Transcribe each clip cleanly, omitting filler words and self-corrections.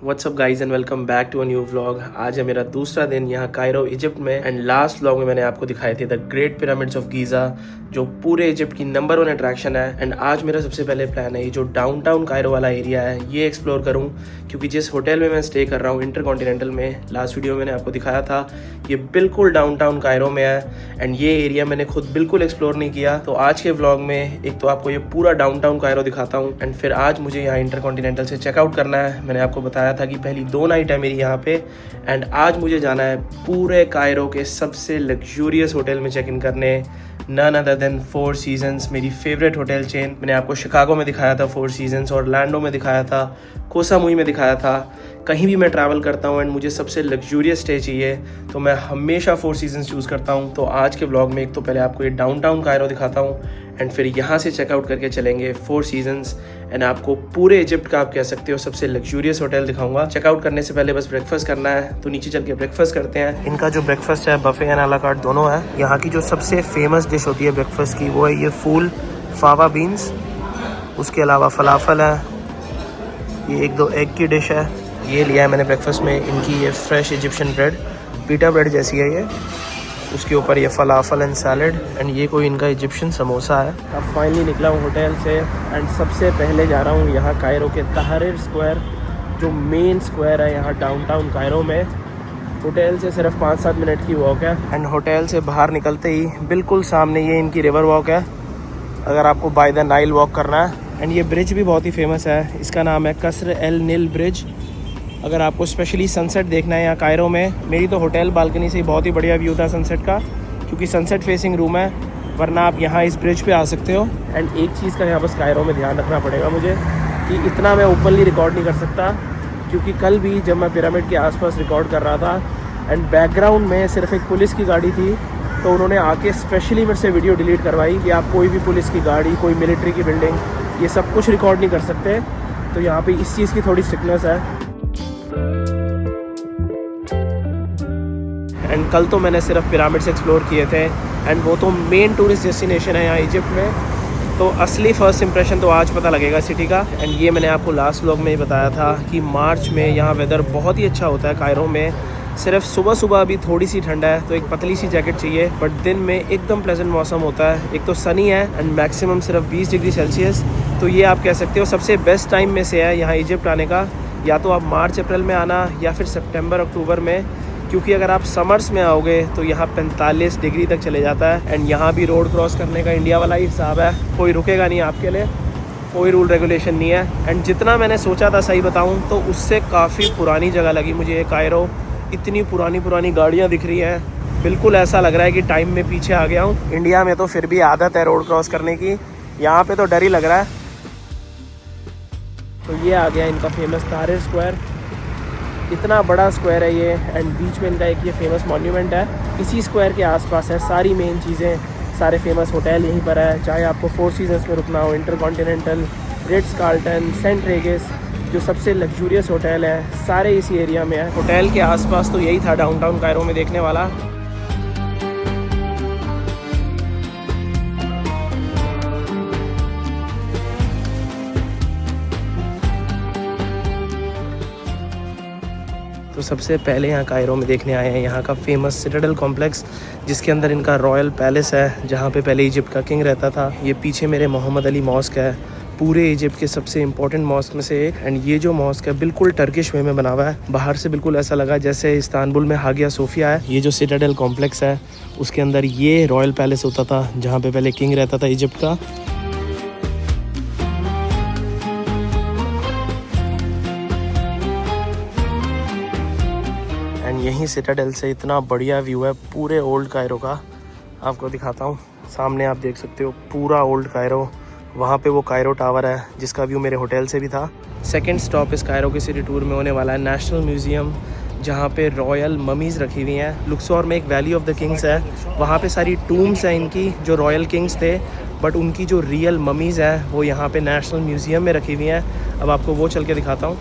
What's up guys and welcome back to a new vlog. आज है मेरा दूसरा दिन यहाँ कायरो इजिप्ट में एंड लास्ट व्लॉग में मैंने आपको दिखाए थे the great pyramids of Giza जो पूरे इजिप्ट की नंबर 1 अट्रैक्शन है। एंड आज मेरा सबसे पहले प्लान है ये जो डाउनटाउन कायरो वाला एरिया है ये एक्सप्लोर करूँ, क्योंकि जिस होटल में मैं स्टे कर रहा हूँ इंटरकॉन्टिनेंटल में, लास्ट वीडियो मैंने आपको दिखाया था ये बिल्कुल डाउनटाउन कायरो में है एंड ये एरिया मैंने खुद बिल्कुल एक्सप्लोर नहीं किया। तो आज के व्लॉग में एक तो आपको ये पूरा डाउनटाउन कायरो दिखाता हूँ एंड फिर आज मुझे यहाँ इंटरकॉन्टिनेंटल से चेकआउट करना है। मैंने आपको बताया था कि पहली 2 नाइट है मेरी यहाँ पे एंड आज मुझे जाना है पूरे कायरो के सबसे लग्जूरियस होटल में चेक इन करने, नन अदर देन 4 सीजन्स, मेरी फेवरेट होटल चेन। मैंने आपको शिकागो में दिखाया था 4 सीजन्स, ऑरलैंडो में दिखाया था, कोसामुई में दिखाया था। कहीं भी मैं ट्रैवल करता हूँ एंड मुझे सबसे लग्जूरियस स्टे चाहिए तो मैं हमेशा 4 सीजन्स चूज़ करता हूँ। तो आज के व्लॉग में एक तो पहले आपको ये डाउनटाउन कायरो दिखाता हूँ एंड फिर यहाँ से चेकआउट करके चलेंगे 4 सीजन्स एंड आपको पूरे इजिप्ट का आप कह सकते हो सबसे लग्जूरियस होटल दिखाऊंगा। चेकआउट करने से पहले बस ब्रेकफास्ट करना है, तो नीचे चल के ब्रेकफास्ट करते हैं। इनका जो ब्रेकफास्ट है बफे एंड आला कार्ट दोनों है। यहाँ की जो सबसे फेमस डिश होती है ब्रेकफास्ट की वो है ये फूल फावा बीन्स, उसके अलावा फलाफल है, ये 1-2 एग की डिश है। ये लिया है मैंने ब्रेकफास्ट में इनकी ये फ्रेश इजिप्शियन ब्रेड, पीटा ब्रेड जैसी है ये, उसके ऊपर ये फलाफल एंड सैलड एंड ये कोई इनका इजिप्शियन समोसा है। अब फाइनली निकला हूँ होटल से एंड सबसे पहले जा रहा हूँ यहाँ कायरो के तहरीर स्क्वायर, जो मेन स्क्वायर है यहाँ डाउनटाउन कायरो में। होटल से सिर्फ 5-7 मिनट की वॉक है एंड होटल से बाहर निकलते ही बिल्कुल सामने ये इनकी रिवर वॉक है, अगर आपको बाय द नाइल वॉक करना है। एंड ये ब्रिज भी बहुत ही फेमस है, इसका नाम है कसर एल नील ब्रिज। अगर आपको स्पेशली सनसेट देखना है यहाँ कायरो में, मेरी तो होटल बालकनी से बहुत ही बढ़िया व्यू था सनसेट का, क्योंकि सनसेट फेसिंग रूम है, वरना आप यहाँ इस ब्रिज पे आ सकते हो। एंड एक चीज़ का यहाँ बस कायरो में ध्यान रखना पड़ेगा मुझे कि इतना मैं ओपनली रिकॉर्ड नहीं कर सकता, क्योंकि कल भी जब मैं पिरामिड के आसपास रिकॉर्ड कर रहा था एंड बैकग्राउंड में सिर्फ एक पुलिस की गाड़ी थी, तो उन्होंने आके स्पेशली मेरे से वीडियो डिलीट करवाई कि आप कोई भी पुलिस की गाड़ी, कोई मिलिट्री की बिल्डिंग, ये सब कुछ रिकॉर्ड नहीं कर सकते। तो यहाँ पे इस चीज़ की थोड़ी स्ट्रिक्टनेस है। एंड कल तो मैंने सिर्फ पिरामिड्स एक्सप्लोर किए थे एंड वो तो मेन टूरिस्ट डेस्टिनेशन है यहाँ इजिप्ट में, तो असली फ़र्स्ट इंप्रेशन तो आज पता लगेगा सिटी का। एंड ये मैंने आपको लास्ट व्लॉग में ही बताया था कि मार्च में यहाँ वेदर बहुत ही अच्छा होता है कायरो में। सिर्फ सुबह सुबह अभी थोड़ी सी ठंडा है तो एक पतली सी जैकेट चाहिए, बट दिन में एकदम प्लेजेंट मौसम होता है। एक तो सनी है एंड मैक्सिमम सिर्फ 20 डिग्री सेल्सियस, तो ये आप कह सकते हो सबसे बेस्ट टाइम में से है यहाँ इजिप्ट आने का। या तो आप मार्च अप्रैल में आना या फिर सितंबर अक्टूबर में, क्योंकि अगर आप समर्स में आओगे तो यहाँ 45 डिग्री तक चले जाता है। एंड यहाँ भी रोड क्रॉस करने का इंडिया वाला ही हिसाब है, कोई रुकेगा नहीं आपके लिए, कोई रूल रेगुलेशन नहीं है। एंड जितना मैंने सोचा था सही बताऊँ तो उससे काफ़ी पुरानी जगह लगी मुझे ये कायरो। इतनी पुरानी गाड़ियाँ दिख रही हैं, बिल्कुल ऐसा लग रहा है कि टाइम में पीछे आ गया हूँ। इंडिया में तो फिर भी आदत है रोड क्रॉस करने की, यहाँ पे तो डर ही लग रहा है। तो ये आ गया इनका फेमस तहरीर स्क्वायर, इतना बड़ा स्क्वायर है ये एंड बीच में इनका एक ये फेमस मॉन्यूमेंट है। इसी स्क्वायर के आसपास है सारी मेन चीज़ें, सारे फेमस होटल यहीं पर है, चाहे आपको 4 सीजन्स में रुकना हो, Intercontinental, Ritz Carlton, Saint Regis, जो सबसे लग्जूरियस होटल है सारे इसी एरिया में है। होटल के आसपास तो यही था डाउनटाउन कायरो में देखने वाला। तो सबसे पहले यहाँ कायरो में देखने आए हैं यहाँ का फेमस सिटाडेल कॉम्प्लेक्स, जिसके अंदर इनका रॉयल पैलेस है, जहाँ पे पहले इजिप्ट का किंग रहता था। ये पीछे मेरे मोहम्मद अली मॉस्क है, पूरे इजिप्ट के सबसे इंपॉर्टेंट मॉस्क में से एक। एंड ये जो मॉस्क है बिल्कुल टर्किश वे में बना हुआ है, बाहर से बिल्कुल ऐसा लगा जैसे इस्तांबुल में हागिया सोफिया है। ये जो सिटाडेल कॉम्प्लेक्स है उसके अंदर ये रॉयल पैलेस होता था, जहाँ पे पहले किंग रहता था इजिप्ट का। एंड यहीं सिटाडेल से इतना बढ़िया व्यू है पूरे ओल्ड कायरो का, आपको दिखाता हूँ। सामने आप देख सकते हो पूरा ओल्ड कायरो, वहाँ पे वो कायरो टावर है जिसका व्यू मेरे होटल से भी था। सेकंड स्टॉप इस कायरो के सिटी टूर में होने वाला है नेशनल म्यूज़ियम, जहाँ पे रॉयल ममीज़ रखी हुई हैं। लुक्सोर में एक वैली ऑफ द किंग्स है, वहाँ पे सारी टूम्स हैं इनकी जो रॉयल किंग्स थे, बट उनकी जो रियल ममीज़ हैं वो यहाँ पे नेशनल म्यूज़ियम में रखी हुई हैं। अब आपको वो चल के दिखाता हूँ।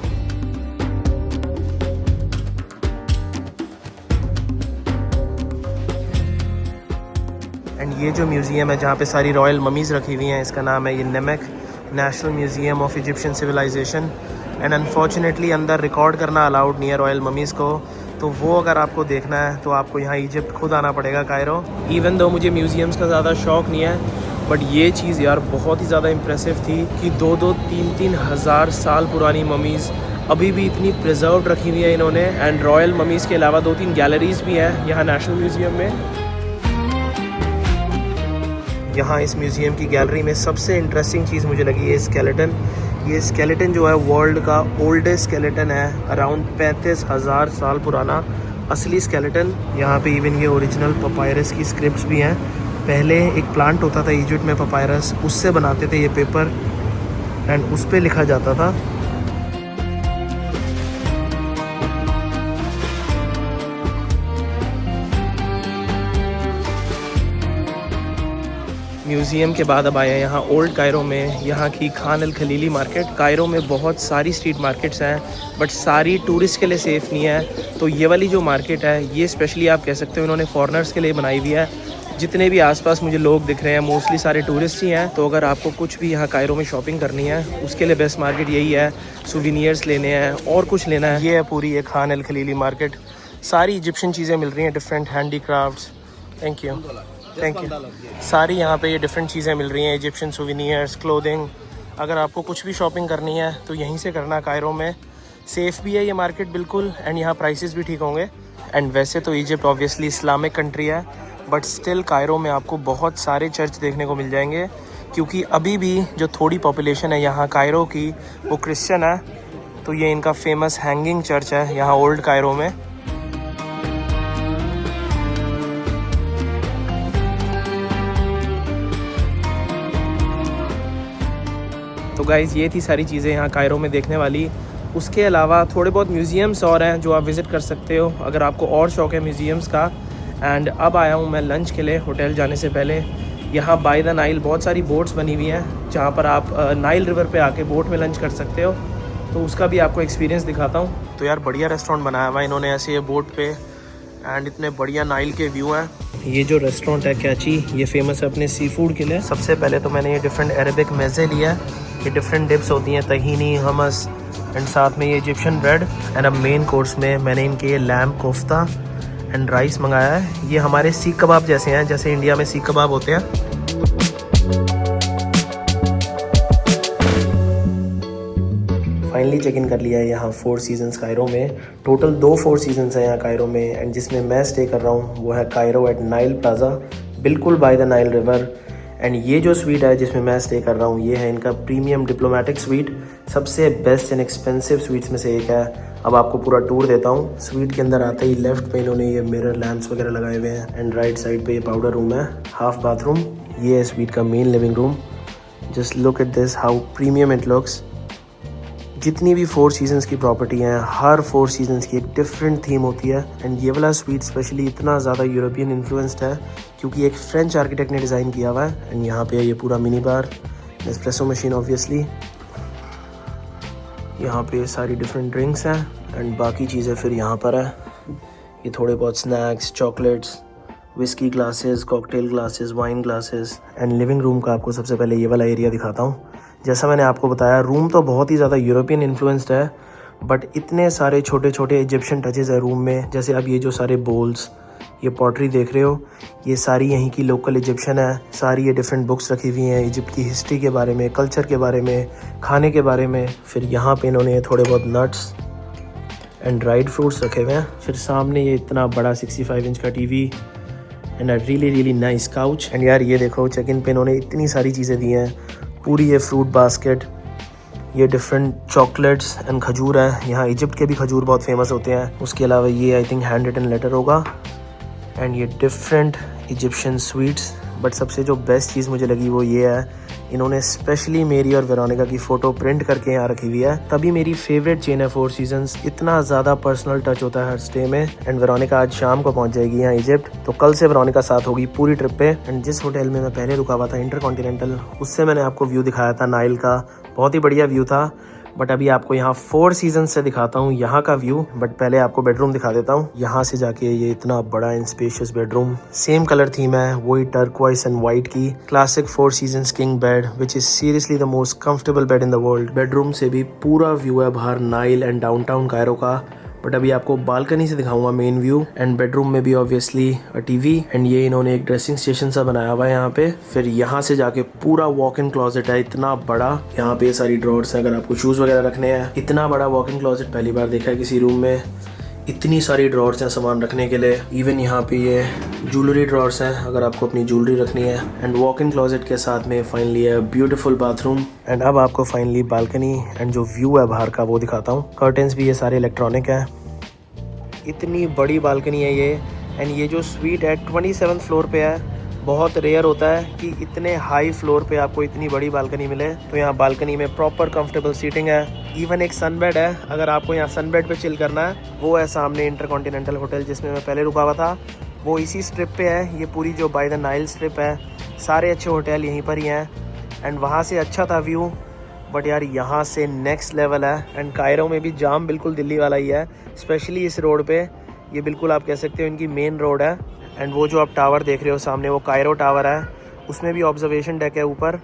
एंड ये जो म्यूज़ियम है जहाँ पे सारी रॉयल ममीज़ रखी हुई हैं, इसका नाम है ये नेमेक, National Museum of Egyptian Civilization. And unfortunately अंदर रिकॉर्ड करना अलाउड नहीं है रॉयल ममीज़ को, तो वो अगर आपको देखना है तो आपको यहाँ इजिप्ट खुद आना पड़ेगा, कायरो। इवन दो मुझे म्यूज़ियम्स का ज़्यादा शौक़ नहीं है, बट ये चीज़ यार बहुत ही ज़्यादा इम्प्रेसिव थी कि 2-2, 3-3 हज़ार साल पुरानी ममीज़ अभी भी इतनी प्रिजर्व्ड रखी हुई है इन्होंने। एंड रॉयल ममीज़ के अलावा 2-3 गैलरीज भी हैं यहाँ नेशनल म्यूज़ियम में। यहाँ इस म्यूज़ियम की गैलरी में सबसे इंटरेस्टिंग चीज़ मुझे लगी है स्केलेटन। ये स्केलेटन जो है वर्ल्ड का ओल्डेस्ट स्केलेटन है, अराउंड 35,000 साल पुराना असली स्केलेटन। यहाँ पे इवन ये ओरिजिनल पपायरस की स्क्रिप्ट्स भी हैं। पहले एक प्लांट होता था इजिप्ट में पपायरस, उससे बनाते थे ये पेपर एंड उस पर लिखा जाता था। म्यूज़ियम के बाद अब आए हैं यहाँ ओल्ड कायरो में, यहाँ की खान अल खलीली मार्केट। कायरो में बहुत सारी स्ट्रीट मार्केट्स हैं बट सारी टूरिस्ट के लिए सेफ़ नहीं है। तो ये वाली जो मार्केट है ये स्पेशली आप कह सकते हो इन्होंने फॉरेनर्स के लिए बनाई हुई है। जितने भी आसपास मुझे लोग दिख रहे हैं मोस्टली सारे टूरिस्ट ही हैं। तो अगर आपको कुछ भी यहाँ कायरो में शॉपिंग करनी है उसके लिए बेस्ट मार्केट यही है। सुविनियर्स लेने हैं और कुछ लेना है, ये है पूरी ये खान अल खलीली मार्केट। सारी इजिप्शियन चीज़ें मिल रही हैं, डिफरेंट हैंडीक्राफ्ट्स। Thank you. सारी यहाँ पे ये डिफरेंट चीज़ें मिल रही हैं, इजिप्शियन सुविनियर्स, क्लोथिंग। अगर आपको कुछ भी शॉपिंग करनी है तो यहीं से करना। कायरो में सेफ़ भी है ये मार्केट बिल्कुल, एंड यहाँ प्राइसेस भी ठीक होंगे। एंड वैसे तो इजिप्ट ऑब्वियसली इस्लामिक कंट्री है बट स्टिल कायरो में आपको बहुत सारे चर्च देखने को मिल जाएंगे, क्योंकि अभी भी जो थोड़ी पॉपुलेशन है यहाँ कायरो की वो क्रिश्चियन है। तो ये इनका फेमस हैंगिंग चर्च है यहाँ ओल्ड कायरो में। तो गाइज़ ये थी सारी चीज़ें यहाँ कायरो में देखने वाली। उसके अलावा थोड़े बहुत म्यूज़ियम्स और हैं जो आप विज़िट कर सकते हो अगर आपको और शौक़ है म्यूज़ियम्स का। एंड अब आया हूँ मैं लंच के लिए होटल जाने से पहले। यहाँ बाय द नाइल बहुत सारी बोट्स बनी हुई हैं जहाँ पर आप नाइल रिवर पे आके बोट में लंच कर सकते हो, तो उसका भी आपको एक्सपीरियंस दिखाता हूँ। तो यार बढ़िया रेस्टोरेंट बनाया हुआ है इन्होंने ऐसे ये बोट पे, एंड इतने बढ़िया नाइल के व्यू हैं। ये जो रेस्टोरेंट है कैची, ये फेमस है अपने सी फूड के लिए। सबसे पहले तो मैंने ये डिफरेंट अरेबिक मेज़े लिया है। ये डिफरेंट डिप्स होती हैं, तहीनी, हमस एंड साथ में ये इजिप्शियन ब्रेड। एंड अब मेन कोर्स में मैंने इनके ये लैम्ब कोफ्ता एंड राइस मंगाया है। ये हमारे सीख कबाब जैसे हैं, जैसे इंडिया में सीख कबाब होते हैं। फाइनली चेक इन कर लिया है यहाँ 4 सीजन्स कायरो में। टोटल 2 4 सीजन्स हैं यहाँ कायरो में, एंड जिसमें मैं स्टे कर रहा हूँ वो है कायरो एट नाइल प्लाजा, बिल्कुल by the Nile river. And ये जो स्वीट है जिसमें मैं स्टे कर रहा हूँ ये है इनका प्रीमियम डिप्लोमेटिक स्वीट, सबसे बेस्ट एंड एक्सपेंसिव स्वीट्स में से एक है। अब आपको पूरा टूर देता हूँ। स्वीट के अंदर आते ही लेफ्ट पे इन्होंने ये मिरर लैंप्स वगैरह लगाए हुए हैं, एंड राइट साइड पे ये पाउडर रूम है, हाफ बाथरूम। ये है स्वीट का main living room. Just look at this how premium it looks. जितनी भी 4 सीजन्स की प्रॉपर्टी हैं, हर 4 सीजन्स की एक डिफरेंट थीम होती है। एंड ये वाला स्वीट स्पेशली इतना ज़्यादा यूरोपियन इन्फ्लुएंस्ड है क्योंकि एक फ्रेंच आर्किटेक्ट ने डिज़ाइन किया हुआ है। एंड यहाँ पे ये पूरा mini bar, espresso machine obviously. यहाँ पे सारी डिफरेंट ड्रिंक्स हैं एंड बाकी चीज़ें फिर यहाँ पर है। ये थोड़े बहुत snacks, chocolates, whisky glasses, cocktail glasses, wine glasses. And living room का आपको सबसे पहले ये वाला एरिया दिखाता हूँ। जैसा मैंने आपको बताया रूम तो बहुत ही ज़्यादा यूरोपियन इन्फ्लुएंस्ड है बट इतने सारे छोटे छोटे इजिप्शियन टचेज़ है रूम में। जैसे अब ये जो सारे बोल्स, ये पॉटरी देख रहे हो, ये सारी यहीं की लोकल इजिप्शियन है। सारी ये डिफरेंट बुक्स रखी हुई हैं इजिप्ट की हिस्ट्री के बारे में, कल्चर के बारे में, खाने के बारे में। फिर यहाँ पे इन्होंने थोड़े बहुत नट्स एंड ड्राइड फ्रूट्स रखे हुए हैं। फिर सामने ये इतना बड़ा 65 इंच का TV and a really nice couch. And यार ये देखो चेक इन पे इन्होंने इतनी सारी चीज़ें दी हैं, पूरी ये फ्रूट बास्केट, ये डिफरेंट चॉकलेट्स एंड खजूर है। यहाँ इजिप्ट के भी खजूर बहुत फेमस होते हैं। उसके अलावा ये I think hand written letter होगा। एंड ये डिफरेंट इजिप्शियन स्वीट्स। बट सबसे जो बेस्ट चीज़ मुझे लगी वो ये है, इन्होंने स्पेशली मेरी और वेरोनिका की फ़ोटो प्रिंट करके यहाँ रखी हुई है। तभी मेरी फेवरेट चेन है 4 सीजन्स। इतना ज़्यादा पर्सनल टच होता है हर स्टे में। एंड वेरोनिका आज शाम को पहुँच जाएगी यहाँ इजिप्ट, तो कल से वेरोनिका साथ होगी पूरी ट्रिप पे। एंड जिस होटल में मैं पहले रुका हुआ था इंटरकॉन्टिनेंटल, उससे मैंने आपको व्यू दिखाया था नाइल का, बहुत ही बढ़िया व्यू था। बट अभी आपको यहाँ 4 सीजन से दिखाता हूँ यहाँ का व्यू। बट पहले आपको बेडरूम दिखा देता हूँ। यहाँ से जाके ये इतना बड़ा and spacious bedroom, same colour theme है, वही टर्क्वाइस एंड व्हाइट की classic 4 seasons king bed which is seriously the most comfortable bed in the world. Bedroom से भी पूरा व्यू है बाहर नाइल एंड डाउनटाउन कायरो का। बट अभी आपको बालकनी से दिखाऊंगा मेन व्यू। एंड बेडरूम में भी ऑब्वियसली टीवी एंड ये इन्होंने एक ड्रेसिंग स्टेशन सा बनाया हुआ है यहाँ पे। फिर यहाँ से जाके पूरा वॉक इन क्लोजेट है इतना बड़ा। यहाँ पे सारी ड्रॉर्स हैं अगर आपको शूज वगैरह रखने हैं। इतना बड़ा वॉक इन क्लोजेट पहली बार देखा है किसी रूम में। इतनी सारी ड्रॉर्स हैं सामान रखने के लिए। इवन यहाँ पे ये ज्वेलरी ड्रॉर्स हैं अगर आपको अपनी ज्वेलरी रखनी है। एंड वॉक इन क्लोजेट के साथ में फाइनली है ब्यूटीफुल बाथरूम। एंड अब आपको फाइनली बालकनी एंड जो व्यू है बाहर का वो दिखाता हूँ। कर्टन्स भी ये सारे इलेक्ट्रॉनिक है। इतनी बड़ी बालकनी है ये। एंड ये जो स्वीट है 27th फ्लोर पे है। बहुत रेयर होता है कि इतने हाई फ्लोर पे आपको इतनी बड़ी बालकनी मिले। तो यहाँ बालकनी में प्रॉपर कंफर्टेबल सीटिंग है। इवन एक सनबेड है अगर आपको यहाँ सनबेड पे चिल करना है। वो है सामने इंटरकॉन्टिनेंटल होटल जिसमें मैं पहले रुका हुआ था, वो इसी स्ट्रिप पे है। ये पूरी जो बाय द नाइल स्ट्रिप है, सारे अच्छे होटल यहीं पर ही हैं। एंड वहाँ से अच्छा था व्यू, बट यार यहाँ से नेक्स्ट लेवल है। एंड कायरो में भी जाम बिल्कुल दिल्ली वाला ही है, स्पेशली इस रोड पे। ये बिल्कुल आप कह सकते हो इनकी मेन रोड है। एंड वो जो आप टावर देख रहे हो सामने, वो कायरो टावर है। उसमें भी ऑब्जर्वेशन डेक है ऊपर।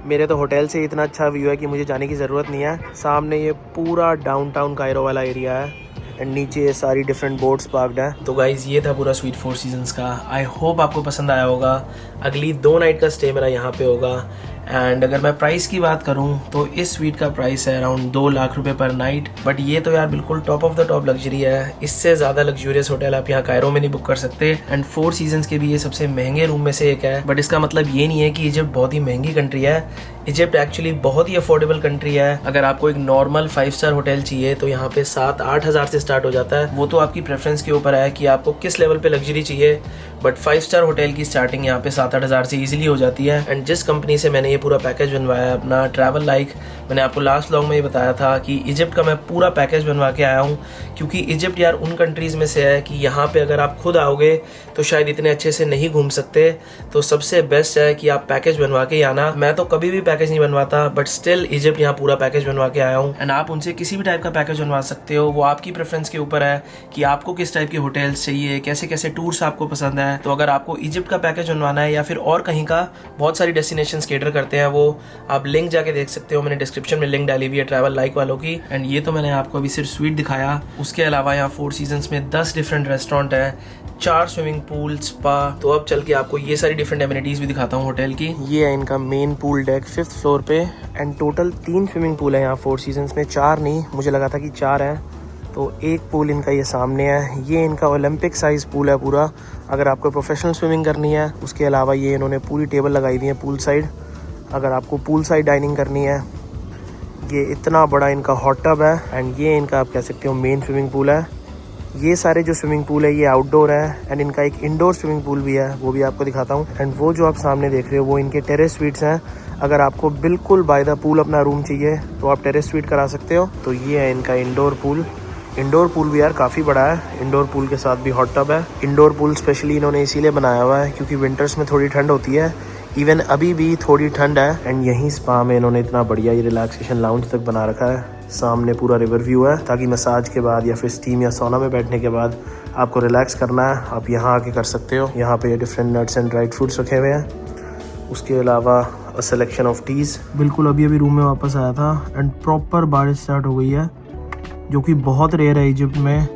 मेरे तो होटल से इतना अच्छा व्यू है कि मुझे जाने की ज़रूरत नहीं है। सामने ये पूरा डाउनटाउन कायरो वाला एरिया है। एंड नीचे ये सारी डिफरेंट बोट्स पार्क्ड है। तो गाइज ये था पूरा स्वीट 4 सीजन्स का। आई होप आपको पसंद आया होगा। अगली 2 नाइट का स्टे मेरा यहाँ पे होगा। एंड अगर मैं प्राइस की बात करूँ तो इस स्वीट का प्राइस है अराउंड 2 लाख रुपए पर नाइट। बट ये तो यार बिल्कुल top of the top luxury है। इससे ज़्यादा लग्जूरियस होटल आप यहाँ कायरो में नहीं बुक कर सकते। एंड 4 सीजन्स के भी ये सबसे महंगे रूम में से एक है। बट इसका मतलब ये नहीं है कि इजिप्ट बहुत ही महंगी कंट्री है। इजिप्ट एक्चुअली बहुत ही अफोर्डेबल कंट्री है। अगर आपको एक नॉर्मल 5 स्टार होटल चाहिए तो यहाँ पे 7-8 हज़ार से स्टार्ट हो जाता है। वो तो आपकी प्रेफरेंस के ऊपर है कि आपको किस लेवल पे लग्जरी चाहिए। बट 5 स्टार होटल की स्टार्टिंग यहाँ पे 7-8 हज़ार से इजीली हो जाती है। एंड जिस कंपनी से मैंने ये पूरा पैकेज बनवाया है अपना ट्रैवल लाइक, मैंने आपको लास्ट व्लॉग में ये बताया था कि इजिप्ट का मैं पूरा पैकेज बनवा के आया हूँ। क्योंकि इजिप्ट यार उन कंट्रीज़ में से है कि यहाँ पे अगर आप खुद आओगे तो शायद इतने अच्छे से नहीं घूम सकते। तो सबसे बेस्ट है कि आप पैकेज बनवा के आना। मैं तो कभी भी पैकेज नहीं बनवाता, बट स्टिल इजिप्ट यहाँ पूरा पैकेज बनवा के आया हूँ। एंड आप उनसे किसी भी टाइप का पैकेज बनवा सकते हो। वो आपकी प्रेफरेंस के ऊपर है कि आपको किस टाइप के होटल्स चाहिए, कैसे कैसे टूर्स आपको पसंद है। तो अगर आपको इजिप्ट का पैकेज बनवाना है या फिर और कहीं का, बहुत सारी डेस्टिनेशंस केटर करते हैं वो, आप लिंक जाके देख सकते हो। मैंने डिस्क्रिप्शन में लिंक डाली हुई है ट्रैवल लाइक वालों की। एंड ये तो मैंने आपको अभी सिर्फ स्वीट दिखाया। उसके अलावा यहाँ 4 सीजन्स में 10 डिफरेंट रेस्टोरेंट है, 4 स्विमिंग पूल, स्पा। तो अब चल के आपको ये सारी डिफरेंट एमिनिटीज भी दिखाता हूँ होटल की। ये है इनका main pool deck 5th floor पे। एंड टोटल 3 स्विमिंग पूल है यहाँ 4 सीजन्स में। 4 नहीं, मुझे लगा था कि 4 है। तो एक पूल इनका ये सामने है। ये इनका ओलंपिक साइज पूल है पूरा, अगर आपको प्रोफेशनल स्विमिंग करनी है। उसके अलावा ये इन्होंने पूरी टेबल लगाई हुई है पूल साइड, अगर आपको पूल साइड डाइनिंग करनी है। ये इतना बड़ा इनका हॉट टब है। एंड ये इनका आप कह सकते हो मेन स्विमिंग पूल है। ये सारे जो स्विमिंग पूल है ये आउटडोर है। एंड इनका एक इंडोर स्विमिंग पूल भी है, वो भी आपको दिखाता हूँ। एंड वो जो आप सामने देख रहे हो वो इनके टेरेस स्वीट्स हैं। अगर आपको बिल्कुल बाय द पूल अपना रूम चाहिए तो आप टेरेस स्वीट करा सकते हो। तो ये है इनका इंडोर पूल। इंडोर पूल भी यार काफ़ी बड़ा है। इंडोर पूल के साथ भी हॉट टब है। इंडोर पूल स्पेशली इन्होंने इसीलिए बनाया हुआ है क्योंकि विंटर्स में थोड़ी ठंड होती है। इवन अभी भी थोड़ी ठंड है। एंड यहीं स्पा में इन्होंने इतना बढ़िया ये रिलैक्सेशन लाउंज तक बना रखा है। सामने पूरा रिवर व्यू है, ताकि मसाज के बाद या फिर स्टीम या सोना में बैठने के बाद आपको रिलैक्स करना है, आप यहाँ आके कर सकते हो। यहाँ पे different nuts and dried fruits रखे हुए हैं। उसके अलावा अ सिलेक्शन ऑफ टीज़। बिल्कुल अभी रूम में वापस आया था एंड प्रॉपर बारिश स्टार्ट हो गई है, जो कि बहुत रेयर है इजिप्ट में।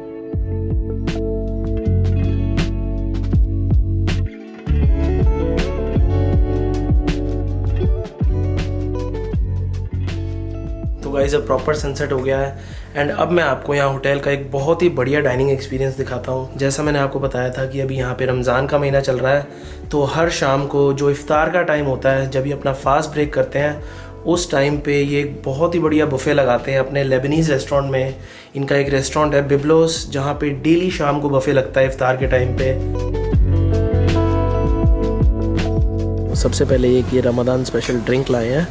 तो गाइस अब प्रॉपर सनसेट हो गया है। एंड अब मैं आपको यहाँ होटल का एक बहुत ही बढ़िया डाइनिंग एक्सपीरियंस दिखाता हूँ। जैसा मैंने आपको बताया था कि अभी यहाँ पे रमज़ान का महीना चल रहा है, तो हर शाम को जो इफ्तार का टाइम होता है, जब ये अपना फास्ट ब्रेक करते हैं, उस टाइम पे ये एक बहुत ही बढ़िया बुफ़े लगाते हैं अपने लेबनीज़ रेस्टोरेंट में। इनका एक रेस्टोरेंट है बिब्लोस, जहाँ पे डेली शाम को बुफ़े लगता है इफ्तार के टाइम पे। सबसे पहले एक ये रमज़ान स्पेशल ड्रिंक लाए हैं,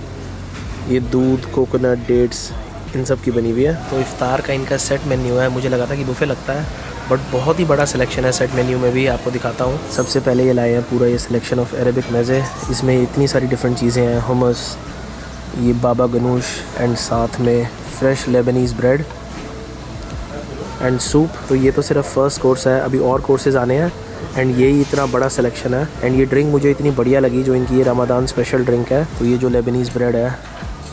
ये दूध, कोकोनट, डेट्स, इन सब की बनी हुई है। तो इफ्तार का इनका सेट मेन्यू है। मुझे लगा था कि बुफ़े लगता है, बट बहुत ही बड़ा सिलेक्शन है सेट मेन्यू में भी, आपको दिखाता हूँ। सबसे पहले ये लाए हैं पूरा ये सिलेक्शन ऑफ अरेबिक मेज़े। इसमें इतनी सारी डिफरेंट चीज़ें हैं, हुमस, ये बाबा गनूश, एंड साथ में fresh Leibniz bread and soup. तो ये तो सिर्फ फर्स्ट कोर्स है, अभी और कोर्सेज आने हैं एंड यही इतना बड़ा सिलेक्शन है। एंड ये ड्रिंक मुझे इतनी बढ़िया लगी जो इनकी ये रमज़ान स्पेशल ड्रिंक है। तो ये जो लेबनीज़ ब्रेड है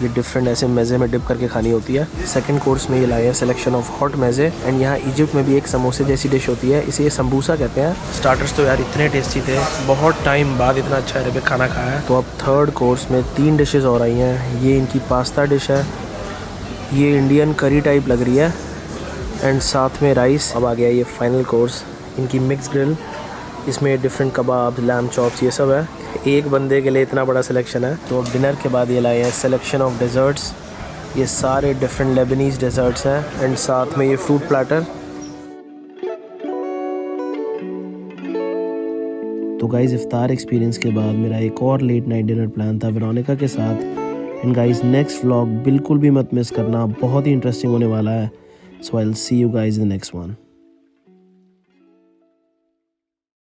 ये डिफरेंट ऐसे मेज़े में डिप करके खानी होती है। सेकंड कोर्स में ये लाए हैं सिलेक्शन ऑफ हॉट मेज़े एंड यहाँ इजिप्ट में भी एक समोसे जैसी डिश होती है, इसे ये समबूसा कहते हैं। स्टार्टर्स तो यार इतने टेस्टी थे, बहुत टाइम बाद इतना अच्छा अरेबिक खाना खाया है। तो अब थर्ड कोर्स में 3 डिशेस और आई हैं। ये इनकी पास्ता डिश है, ये इंडियन करी टाइप लग रही है एंड साथ में राइस। अब आ गया ये फाइनल कोर्स, इनकी मिक्स ग्रिल, इसमें डिफरेंट कबाब, लैम चॉप्स, ये सब है। एक बंदे के लिए इतना बड़ा सिलेक्शन है। तो अब डिनर के बाद ये लाए हैं सिलेक्शन ऑफ डेजर्ट्स, ये सारे डिफरेंट लेबनीज़ डेजर्ट्स हैं एंड साथ में ये फ्रूट प्लेटर। तो गाइज़ इफ्तार एक्सपीरियंस के बाद मेरा एक और लेट नाइट डिनर प्लान था वेरोनिका के साथ। एंड गाइज़ नेक्स्ट व्लॉग बिल्कुल भी मत मिस करना, बहुत ही इंटरेस्टिंग होने वाला है। So I will see you guys in the next one.